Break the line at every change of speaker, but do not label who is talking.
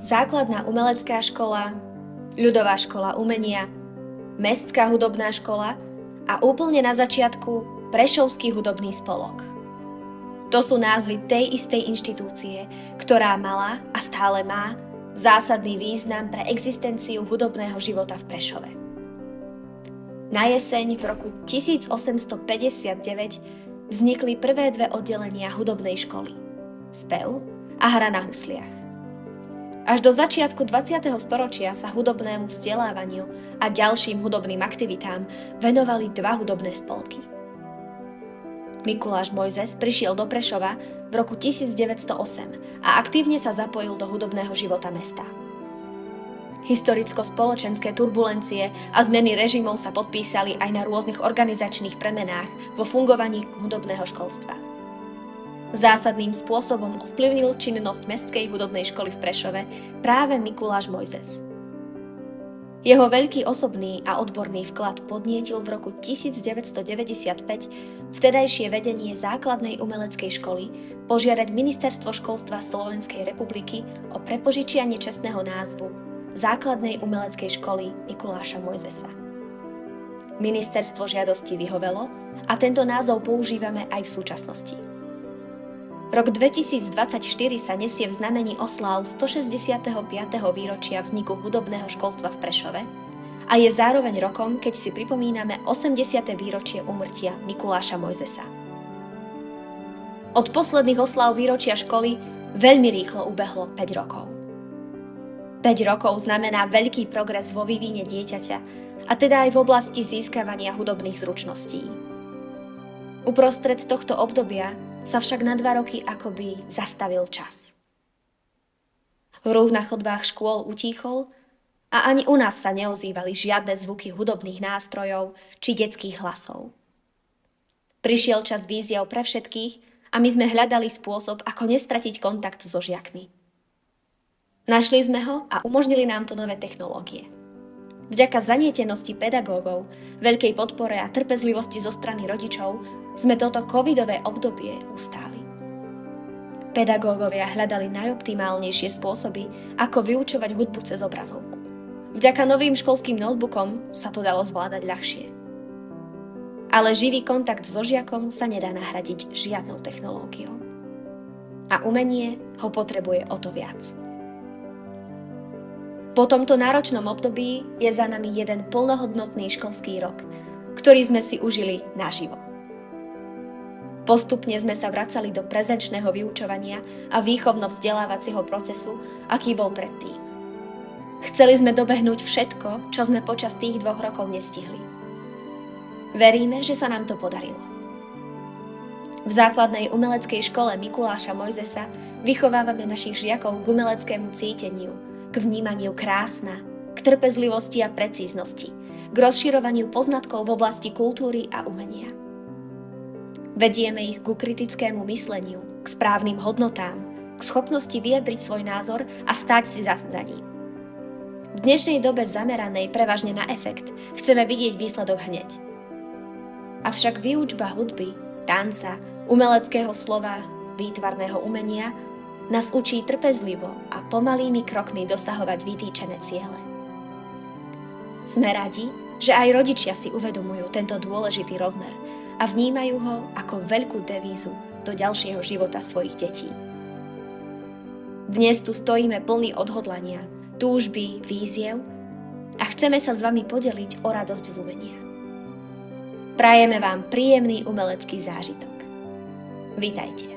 základná umelecká škola, ľudová škola umenia, mestská hudobná škola a úplne na začiatku Prešovský hudobný spolok. To sú názvy tej istej inštitúcie, ktorá mala a stále má zásadný význam pre existenciu hudobného života v Prešove. Na jeseň v roku 1859 vznikli prvé dve oddelenia hudobnej školy – spev a hra na husliach. Až do začiatku 20. storočia sa hudobnému vzdelávaniu a ďalším hudobným aktivitám venovali dva hudobné spolky. Mikuláš Mojzes prišiel do Prešova v roku 1908 a aktívne sa zapojil do hudobného života mesta. Historicko-spoločenské turbulencie a zmeny režimov sa podpísali aj na rôznych organizačných premenách vo fungovaní hudobného školstva. Zásadným spôsobom ovplyvnil činnosť Mestskej hudobnej školy v Prešove práve Mikuláš Mojzes. Jeho veľký osobný a odborný vklad podnietil v roku 1995 vtedajšie vedenie Základnej umeleckej školy požiadať Ministerstvo školstva Slovenskej republiky o prepožičianie čestného názvu Základnej umeleckej školy Mikuláša Mojzesa. Ministerstvo žiadosti vyhovelo a tento názov používame aj v súčasnosti. Rok 2024 sa nesie v znamení osláv 165. výročia vzniku hudobného školstva v Prešove a je zároveň rokom, keď si pripomíname 80. výročie úmrtia Mikuláša Mojzesa. Od posledných osláv výročia školy veľmi rýchlo ubehlo 5 rokov. 5 rokov znamená veľký progres vo vývine dieťaťa, a teda aj v oblasti získavania hudobných zručností. Uprostred tohto obdobia sa však na 2 roky akoby zastavil čas. Ruch na chodbách škôl utíchol a ani u nás sa neozývali žiadne zvuky hudobných nástrojov či detských hlasov. Prišiel čas výziev pre všetkých a my sme hľadali spôsob, ako nestratiť kontakt so žiakmi. Našli sme ho a umožnili nám to nové technológie. Vďaka zanietenosti pedagógov, veľkej podpore a trpezlivosti zo strany rodičov sme toto covidové obdobie ustáli. Pedagógovia hľadali najoptimálnejšie spôsoby, ako vyučovať hudbu cez obrazovku. Vďaka novým školským notebookom sa to dalo zvládať ľahšie. Ale živý kontakt so žiakom sa nedá nahradiť žiadnou technológiou. A umenie ho potrebuje o to viac. Po tomto náročnom období je za nami jeden plnohodnotný školský rok, ktorý sme si užili naživo. Postupne sme sa vracali do prezenčného vyučovania a výchovno-vzdelávacieho procesu, aký bol predtým. Chceli sme dobehnúť všetko, čo sme počas tých 2 rokov nestihli. Veríme, že sa nám to podarilo. V základnej umeleckej škole Mikuláša Mojzesa vychovávame našich žiakov k umeleckému cíteniu, k vnímaniu krásna, k trpezlivosti a precíznosti, k rozširovaniu poznatkov v oblasti kultúry a umenia. Vedieme ich ku kritickému mysleniu, k správnym hodnotám, k schopnosti vyjadriť svoj názor a stáť si za daním. V dnešnej dobe zameranej prevažne na efekt chceme vidieť výsledok hneď. Avšak výučba hudby, tanca, umeleckého slova, výtvarného umenia nás učí trpezlivo a pomalými krokmi dosahovať vytýčené ciele. Sme radi, že aj rodičia si uvedomujú tento dôležitý rozmer a vnímajú ho ako veľkú devízu do ďalšieho života svojich detí. Dnes tu stojíme plní odhodlania, túžby, víziev a chceme sa s vami podeliť o radosť z umenia. Prajeme vám príjemný umelecký zážitok. Vitajte.